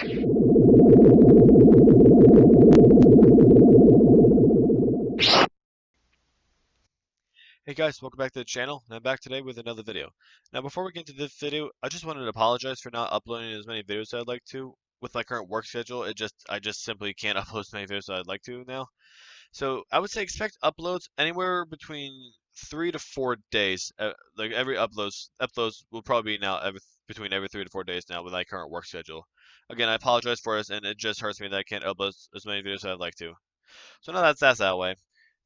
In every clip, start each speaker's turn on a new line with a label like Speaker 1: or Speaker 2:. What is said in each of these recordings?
Speaker 1: Hey guys, welcome back to the channel, and I'm back today with another video. Now before we get into this video, I just wanted to apologize for not uploading as many videos as I'd like to. With my current work schedule, I just simply can't upload as many videos as I'd like to now. So I would say expect uploads anywhere between 3 to 4 days. Like every uploads will probably be now between every 3 to 4 days now with my current work schedule. Again, I apologize for this, and it just hurts me that I can't upload as many videos as I'd like to. So now that's that way.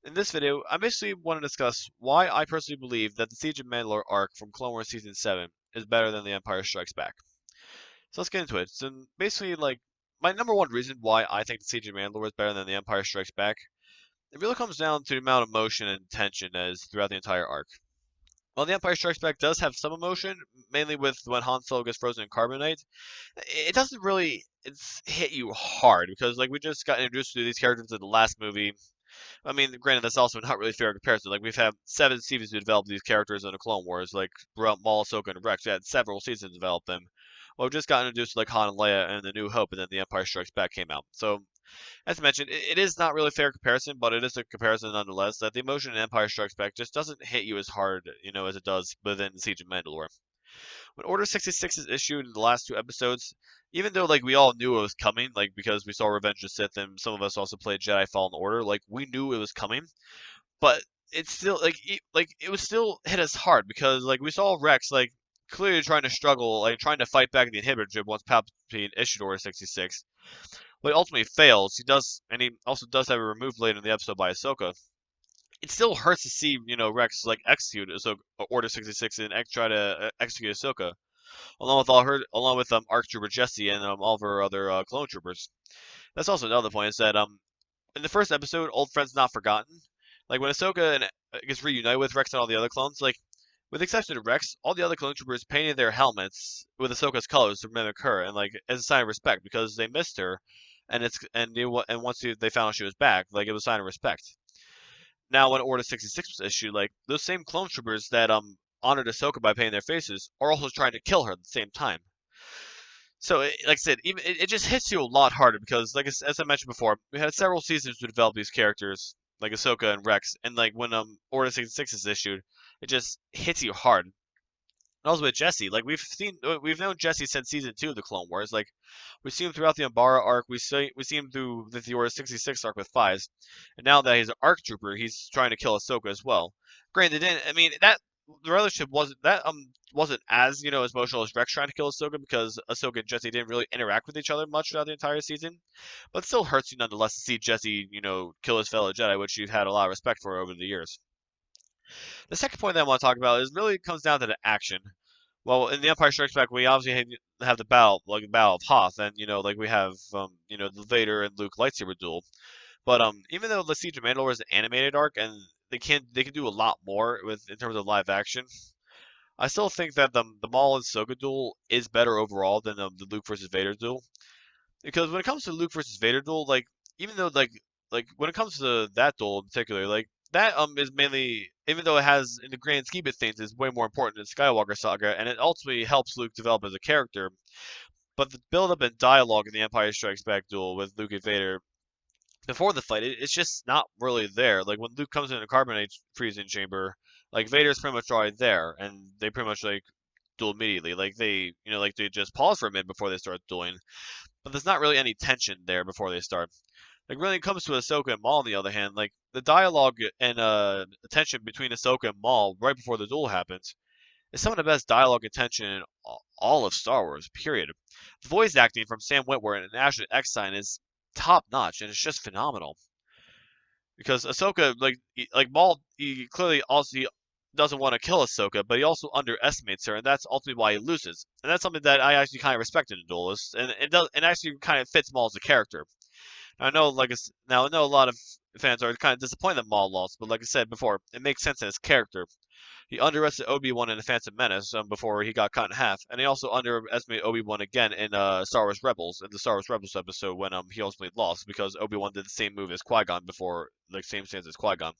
Speaker 1: In this video, I basically want to discuss why I personally believe that the Siege of Mandalore arc from Clone Wars Season 7 is better than The Empire Strikes Back. So let's get into it. So basically, like, my number one reason why I think the Siege of Mandalore is better than The Empire Strikes Back, it really comes down to the amount of emotion and tension as throughout the entire arc. While The Empire Strikes Back does have some emotion, mainly with when Han Solo gets frozen in carbonite, it doesn't really hit you hard because like we just got introduced to these characters in the last movie. I mean, granted, that's also not really fair comparison. Like, we've had 7 seasons to develop these characters in the Clone Wars, like Maul, Ahsoka, and Rex. We had several seasons to develop them. Well, we just got introduced to like Han and Leia and The New Hope, and then The Empire Strikes Back came out. So, as mentioned, it is not really fair comparison, but it is a comparison nonetheless. That the emotion in Empire Strikes Back just doesn't hit you as hard, as it does within Siege of Mandalore. When Order 66 is issued in the last 2 episodes, even though like we all knew it was coming, like because we saw Revenge of the Sith and some of us also played Jedi Fallen Order, like we knew it was coming, but it's still like it was still hit us hard because like we saw Rex like clearly trying to struggle, like trying to fight back the inhibitor chip once Palpatine issued Order 66. But he ultimately fails. He does, and he also does have it removed later in the episode by Ahsoka. It still hurts to see, Rex like execute Order 66 and try to execute Ahsoka along with ARC Trooper Jesse and all of her other clone troopers. That's also another point is that in the first episode, Old Friends Not Forgotten, like when Ahsoka gets reunited with Rex and all the other clones, like with the exception of Rex, all the other clone troopers painted their helmets with Ahsoka's colors to mimic her, and like as a sign of respect because they missed her, and once they found out she was back, like it was a sign of respect. Now, when Order 66 was issued, like those same clone troopers that honored Ahsoka by painting their faces are also trying to kill her at the same time. So, like I said, it just hits you a lot harder because, like as I mentioned before, we had several seasons to develop these characters, like Ahsoka and Rex, and like when Order 66 is issued, it just hits you hard. And also with Jesse, like we've known Jesse since season 2 of the Clone Wars. Like we see him throughout the Umbara arc, we see him through the Order 66 arc with Fives, and now that he's an ARC trooper, he's trying to kill Ahsoka as well. Granted, I mean that the relationship wasn't as as emotional as Rex trying to kill Ahsoka because Ahsoka and Jesse didn't really interact with each other much throughout the entire season, but it still hurts you nonetheless to see Jesse kill his fellow Jedi, which you've had a lot of respect for over the years. The second point that I want to talk about is really comes down to the action. Well, in The Empire Strikes Back, we obviously have the battle, like the Battle of Hoth, and like we have the Vader and Luke lightsaber duel. But even though the Siege of Mandalore is an animated arc and they can do a lot more with in terms of live action, I still think that the Maul and Ahsoka duel is better overall than the Luke versus Vader duel. Because when it comes to Luke versus Vader duel, like even though like when it comes to that duel in particular, like that is mainly even though it has in the grand scheme of things is way more important than Skywalker Saga, and it ultimately helps Luke develop as a character. But the build up and dialogue in the Empire Strikes Back duel with Luke and Vader before the fight, it's just not really there. Like when Luke comes in a carbonite freezing chamber, like Vader's pretty much already there, and they pretty much like duel immediately. Like like they just pause for a minute before they start dueling, but there's not really any tension there before they start. Like when it comes to Ahsoka and Maul, on the other hand, like the dialogue and tension between Ahsoka and Maul right before the duel happens is some of the best dialogue and tension in all of Star Wars. Period. The voice acting from Sam Witwer and Ashley Eckstein is top notch, and it's just phenomenal. Because Ahsoka, like Maul, he clearly also doesn't want to kill Ahsoka, but he also underestimates her, and that's ultimately why he loses. And that's something that I actually kind of respect in a duelist, and it actually kind of fits Maul as a character. I know, now I know a lot of fans are kind of disappointed that Maul lost, but like I said before, it makes sense in his character. He underestimated Obi-Wan in The Phantom Menace before he got cut in half, and he also underestimated Obi-Wan again in Star Wars Rebels, in the Star Wars Rebels episode when he ultimately lost because Obi-Wan did the same move as Qui-Gon before, like same stance as Qui-Gon.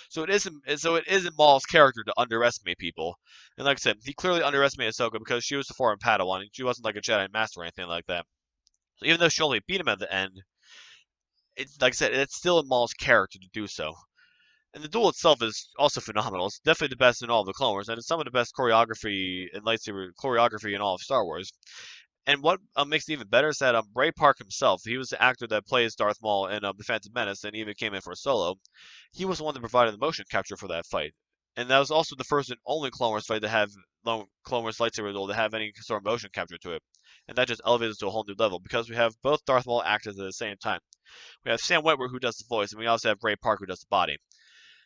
Speaker 1: So it isn't Maul's character to underestimate people, and like I said, he clearly underestimated Ahsoka because she was a foreign Padawan, and she wasn't like a Jedi Master or anything like that. So even though she only beat him at the end, it's like I said, it's still in Maul's character to do so. And the duel itself is also phenomenal. It's definitely the best in all of the Clone Wars, and it's some of the best choreography and lightsaber choreography in all of Star Wars. And what makes it even better is that Ray Park himself, he was the actor that plays Darth Maul in The Phantom Menace and even came in for Solo. He was the one that provided the motion capture for that fight. And that was also the first and only Clone Wars fight to have Clone Wars lightsaber duel to have any sort of motion capture to it. And that just elevates it to a whole new level because we have both Darth Maul actors at the same time. We have Sam Witwer who does the voice, and we also have Ray Park who does the body.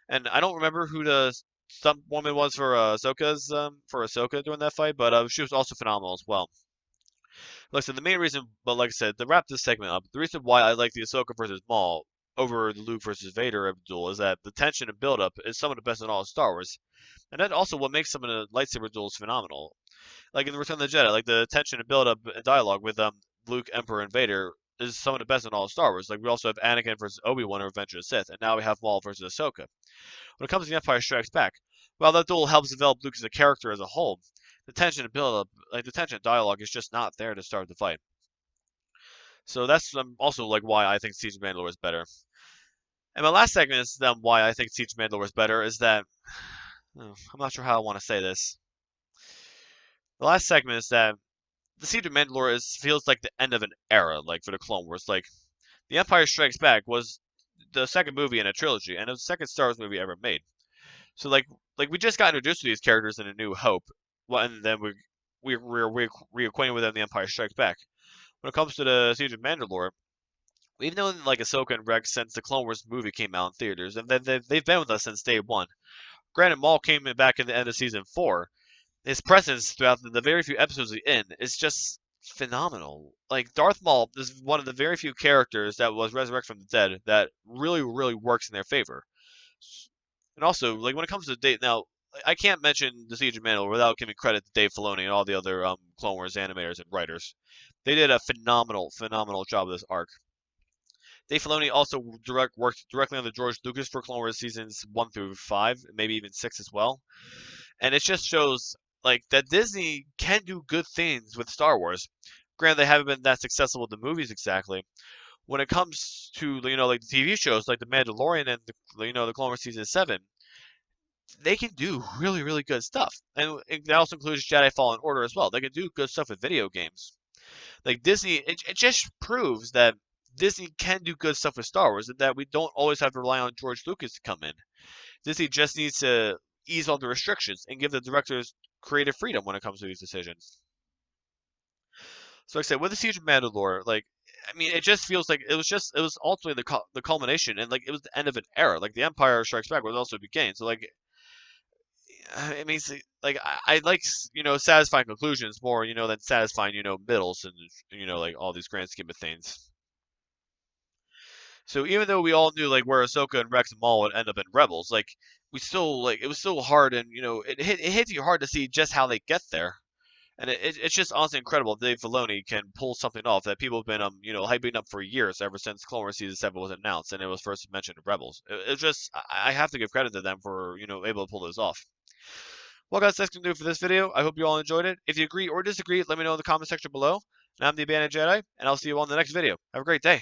Speaker 1: And I don't remember who the stunt woman was for Ahsoka during that fight, but she was also phenomenal as well. Like I said, the main reason, but like I said, to wrap this segment up, the reason why I like the Ahsoka versus Maul over the Luke versus Vader duel is that the tension and build-up is some of the best in all of Star Wars, and that's also what makes some of the lightsaber duels phenomenal. Like in the Return of the Jedi, like the tension and build-up and dialogue with Luke, Emperor, and Vader is some of the best in all of Star Wars. Like we also have Anakin versus Obi-Wan or Revenge of the Sith, and now we have Maul versus Ahsoka. When it comes to The Empire Strikes Back, while that duel helps develop Luke as a character as a whole, the tension and build up, like the tension and dialogue, is just not there to start the fight. So that's also like why I think Siege of Mandalore is better. And my last segment is why I think Siege of Mandalore is better is that I'm not sure how I want to say this. The last segment is that the Siege of Mandalore feels like the end of an era, like for the Clone Wars. Like The Empire Strikes Back was the second movie in a trilogy, and it was the second Star Wars movie ever made. So like we just got introduced to these characters in A New Hope, well, and then we're reacquainted with them in The Empire Strikes Back. When it comes to the Siege of Mandalore, we've known like Ahsoka and Rex since the Clone Wars movie came out in theaters, and they've been with us since day one. Granted, Maul came back in the end of season 4. His presence throughout the very few episodes he's in is just phenomenal. Like Darth Maul is one of the very few characters that was resurrected from the dead that really, really works in their favor. And also, like when it comes to date now, I can't mention the Siege of Mandalore without giving credit to Dave Filoni and all the other Clone Wars animators and writers. They did a phenomenal, phenomenal job of this arc. Dave Filoni also worked directly on the George Lucas for Clone Wars seasons 1 through 5, maybe even 6 as well. And it just shows like that Disney can do good things with Star Wars. Granted, they haven't been that successful with the movies exactly. When it comes to like the TV shows like The Mandalorian and the Clone Wars season 7, they can do really, really good stuff. And that also includes Jedi Fallen Order as well. They can do good stuff with video games. Like Disney, it just proves that Disney can do good stuff with Star Wars and that we don't always have to rely on George Lucas to come in. Disney just needs to ease all the restrictions and give the directors creative freedom when it comes to these decisions. So like I said, with the Siege of Mandalore, like I mean, it just feels like it was ultimately the culmination and like it was the end of an era. Like the Empire Strikes Back was also beginning. So like I mean, like I like satisfying conclusions more than satisfying middles and like all these grand scheme of things. So even though we all knew like where Ahsoka and Rex and Maul would end up in Rebels, like we still like it was still hard and it hits you hard to see just how they get there. And it's just honestly incredible Dave Filoni can pull something off that people have been hyping up for years ever since Clone Wars season 7 was announced and it was first mentioned in Rebels. It's just I have to give credit to them for able to pull this off. Well, guys, that's going to do it for this video. I hope you all enjoyed it. If you agree or disagree, let me know in the comment section below. And I'm the Abandoned Jedi, and I'll see you all in the next video. Have a great day.